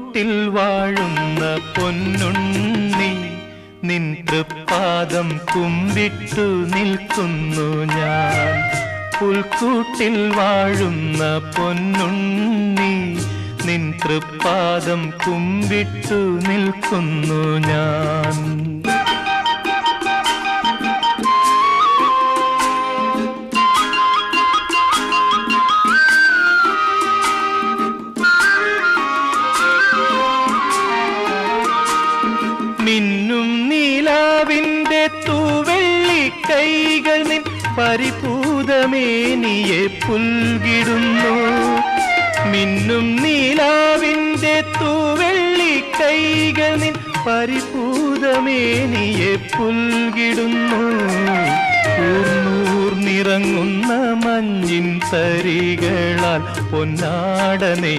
പുൽക്കൂട്ടിൽ വാഴുന്ന പൊന്നുണ്ണി നിൻ തൃപ്പാദം കുമ്പിട്ടു നിൽക്കുന്നു ഞാൻ. പുൽക്കൂട്ടിൽ വാഴുന്ന പൊന്നുണ്ണി നിൻ തൃപ്പാദം കുമ്പിട്ടു നിൽക്കുന്നു ഞാൻ. മിന്നും നീലാവിൻ്റെ തൂവെള്ളി കൈകൾ നിൻ പരിപൂതമേനിയെ പുൽകിടുന്നു. മിന്നും നീലാവിൻ്റെ തൂവെള്ളി കൈകൾ നിൻ പരിപൂതമേനിയെ പുൽകിടുന്നു. ൂർന്നൂർന്നിറങ്ങുന്ന മഞ്ഞിൻ തരികളാൽ പൊന്നാടനെ